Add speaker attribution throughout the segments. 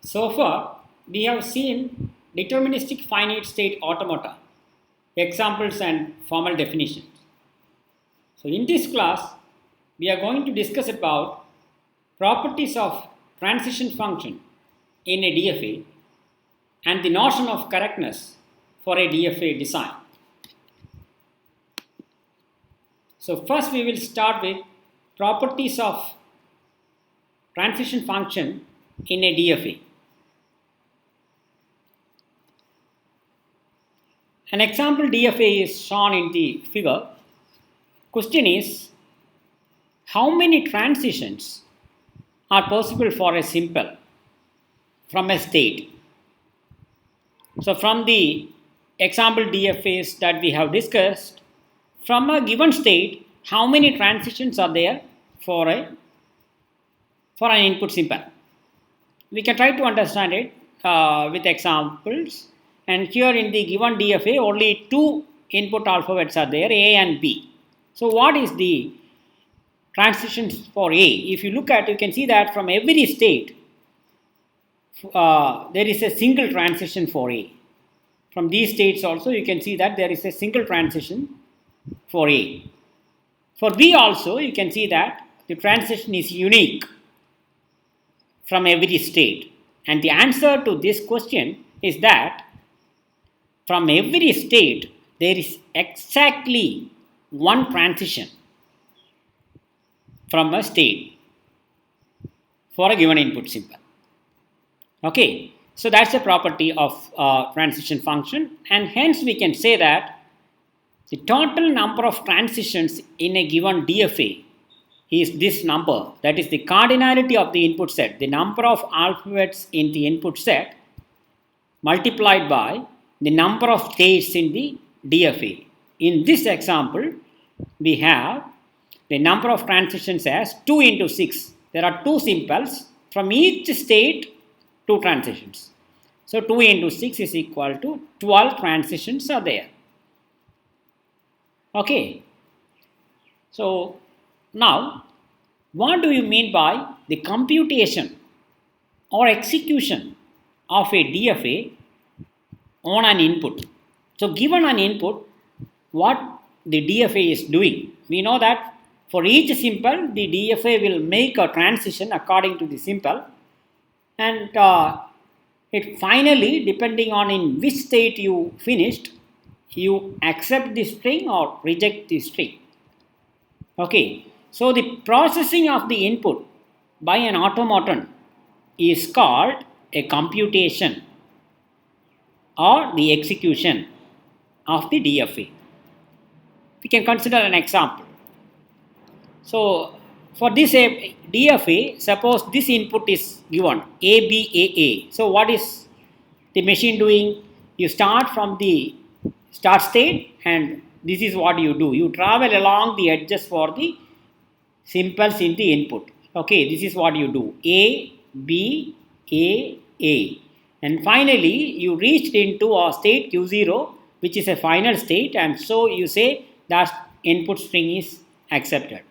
Speaker 1: So far, we have seen deterministic finite state automata, examples and formal definitions. So in this class, we are going to discuss about properties of transition function in a DFA and the notion of correctness for a DFA design. So first we will start with properties of transition function in a DFA. An example DFA is shown in the figure. Question is, how many transitions are possible for a simple from a state? So from the example DFAs that we have discussed, from a given state, how many transitions are there for an input simple? We can try to understand it with examples. And here in the given DFA, only two input alphabets are there, A and B. So what is the transitions for A? If you look at, you can see that from every state, there is a single transition for A. From these states also, you can see that there is a single transition for A. For B also, you can see that the transition is unique from every state. And the answer to this question is that from every state, there is exactly one transition from a state for a given input simple. Okay, so that's a property of transition function, and hence we can say that the total number of transitions in a given DFA is this number, that is the cardinality of the input set, the number of alphabets in the input set multiplied by the number of states in the DFA. In this example, we have the number of transitions as 2 into 6. There are two simples. From each state, 2 transitions. So 2 into 6 is equal to 12 transitions are there. Okay. So now, what do you mean by the computation or execution of a DFA on an input? So given an input, what the DFA is doing? We know that for each simple, the DFA will make a transition according to the simple, and it finally, depending on in which state you finished, you accept the string or reject the string. Okay, so the processing of the input by an automaton is called a computation or the execution of the DFA. We can consider an example. So for this DFA, suppose this input is given A, B, A, A. So what is the machine doing? You start from the start state, and this is what you do. You travel along the edges for the simples in the input. Okay, this is what you do. A, B, A, A. And finally, you reached into a state Q0, which is a final state, and so you say that input string is accepted.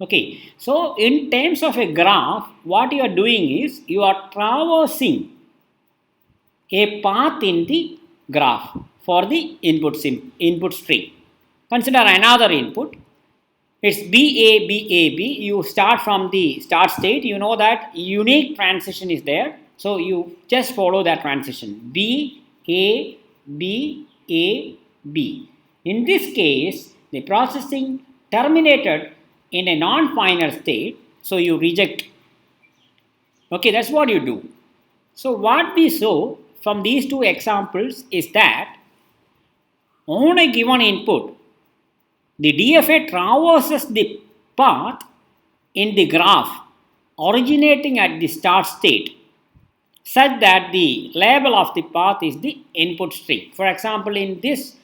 Speaker 1: Okay, so in terms of a graph, what you are doing is you are traversing a path in the graph for the input string. Consider another input. It's BABAB. You start from the start state. You know that unique transition is there. So you just follow that transition. B, A, B, A, B. In this case, the processing terminated in a non-final state. So you reject. Okay, that's what you do. So what we saw from these two examples is that on a given input, the DFA traverses the path in the graph originating at the start state such that the label of the path is the input string. For example, in this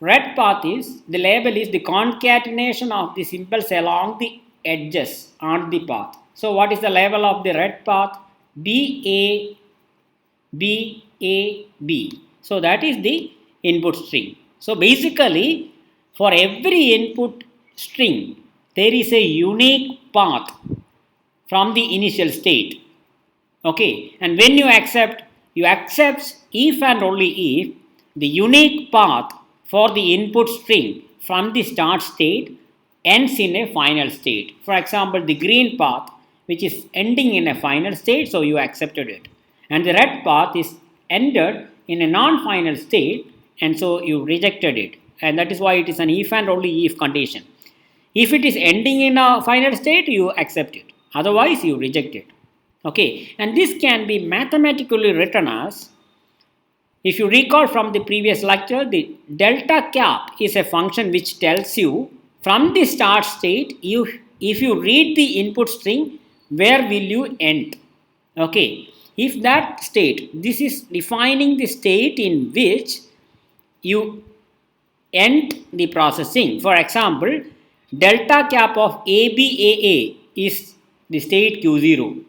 Speaker 1: red path is the label is the concatenation of the simples along the edges on the path. So what is the label of the red path? B, A, B, A, B. So that is the input string. So basically, for every input string, there is a unique path from the initial state. Okay, and when you accept if and only if the unique path for the input string from the start state ends in a final state. For example, the green path which is ending in a final state, so you accepted it. And the red path is ended in a non-final state, and so you rejected it. And that is why it is an if and only if condition. If it is ending in a final state, you accept it. Otherwise, you reject it. Okay, and this can be mathematically written as, if you recall from the previous lecture, the delta cap is a function which tells you from the start state, if you read the input string, where will you end? Okay, if that state, this is defining the state in which you end the processing. For example, delta cap of ABAA is the state Q0.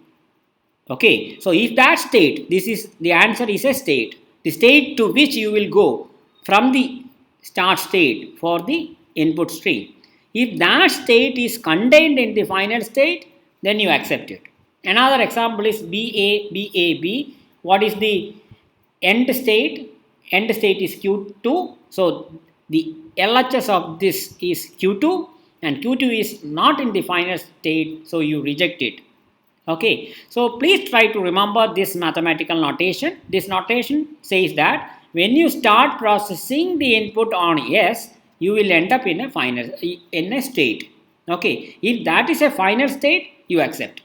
Speaker 1: Okay, so if that state, this is the answer is a state, the state to which you will go from the start state for the input string. If that state is contained in the final state, then you accept it. Another example is BABAB. What is the end state? End state is Q2. So the LHS of this is Q2, and Q2 is not in the final state, so you reject it. Okay, so please try to remember this mathematical notation. This notation says that when you start processing the input on S, you will end up in a state. Okay, if that is a final state, you accept.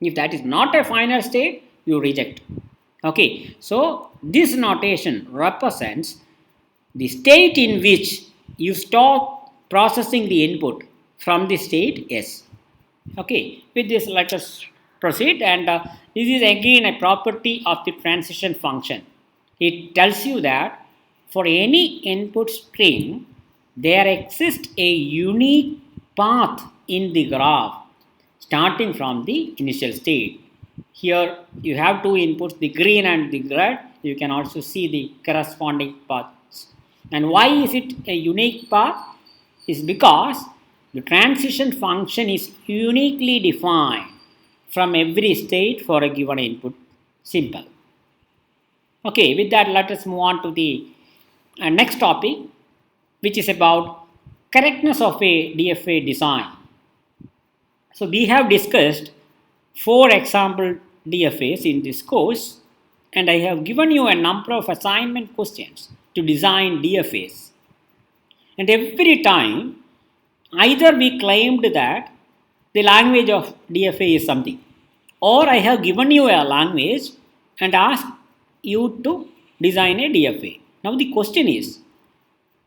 Speaker 1: If that is not a final state, you reject. Okay, so this notation represents the state in which you stop processing the input from the state S. Okay, with this let us proceed, and this is again a property of the transition function. It tells you that for any input string, there exists a unique path in the graph starting from the initial state. Here you have two inputs, the green and the red. You can also see the corresponding paths. And why is it a unique path? Is because the transition function is uniquely defined from every state for a given input. Simple. Okay, with that, let us move on to the next topic, which is about correctness of a DFA design. So we have discussed 4 example DFAs in this course, and I have given you a number of assignment questions to design DFAs. And every time, either we claimed that the language of DFA is something, or I have given you a language and asked you to design a DFA. Now the question is,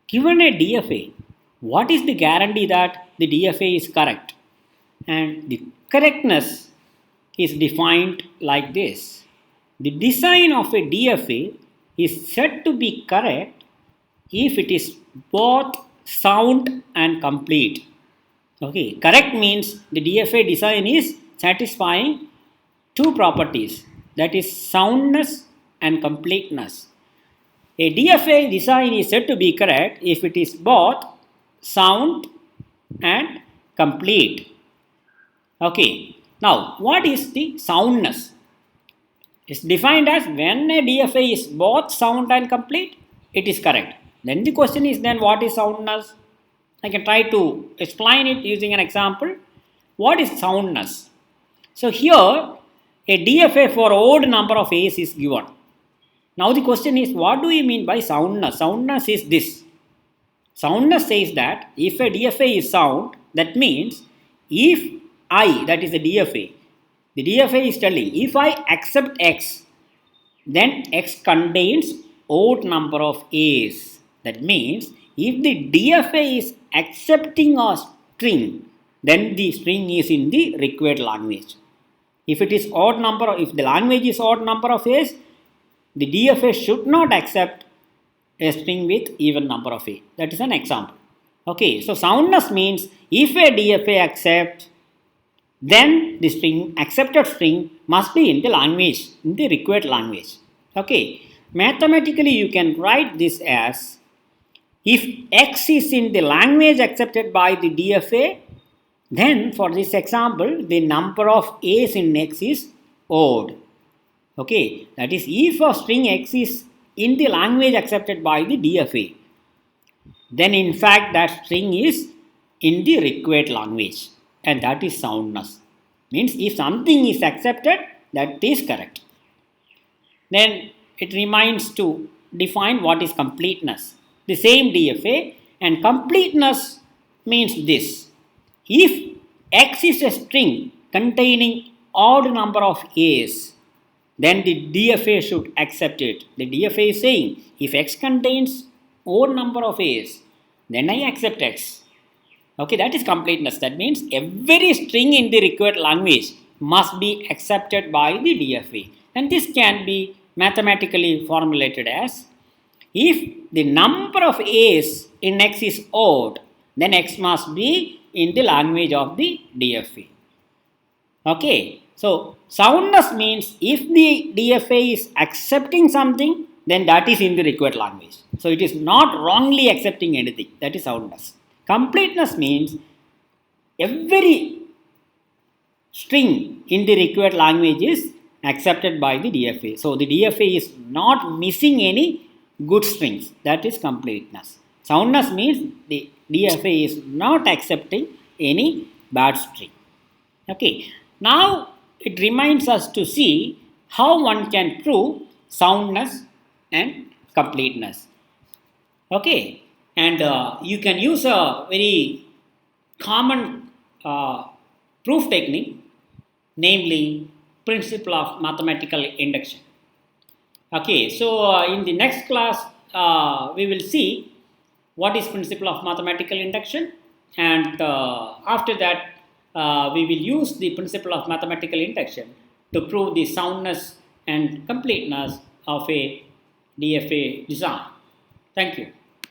Speaker 1: given a DFA, what is the guarantee that the DFA is correct? And the correctness is defined like this. The design of a DFA is said to be correct if it is both sound and complete. Okay, correct means the DFA design is satisfying 2 properties, that is soundness and completeness. A DFA design is said to be correct if it is both sound and complete. Okay, now what is the soundness? It's defined as when a DFA is both sound and complete, it is correct. Then the question is, then what is soundness? I can try to explain it using an example. What is soundness? So here a DFA for odd number of A's is given. Now the question is, what do you mean by soundness? Soundness is this. Soundness says that if a DFA is sound, that means if I, that is the DFA is telling if I accept X, then X contains odd number of A's. That means if the DFA is accepting a string, then the string is in the required language. If it is odd number, if the language is odd number of A's, the DFA should not accept a string with even number of A. That is an example. Okay, so soundness means if a DFA accepts, then the string, accepted string must be in the language, in the required language. Okay, mathematically you can write this as, if X is in the language accepted by the DFA, then for this example, the number of A's in X is odd. Okay, that is if a string exists in the language accepted by the DFA, then in fact that string is in the required language, and that is soundness. Means if something is accepted, that is correct. Then it remains to define what is completeness. The same DFA, and completeness means this. If X is a string containing odd number of A's, then the DFA should accept it. The DFA is saying if X contains odd number of A's, then I accept X. Okay, that is completeness. That means every string in the required language must be accepted by the DFA. And this can be mathematically formulated as if the number of A's in X is odd, then X must be in the language of the DFA. Okay, so soundness means if the DFA is accepting something, then that is in the required language. So it is not wrongly accepting anything. That is soundness. Completeness means every string in the required language is accepted by the DFA. So the DFA is not missing any good strings. That is completeness. Soundness means the DFA is not accepting any bad string. Okay. Now it reminds us to see how one can prove soundness and completeness. Okay. And you can use a very common proof technique, namely principle of mathematical induction. Okay, so in the next class, we will see what is principle of mathematical induction, and after that, we will use the principle of mathematical induction to prove the soundness and completeness of a DFA design. Thank you.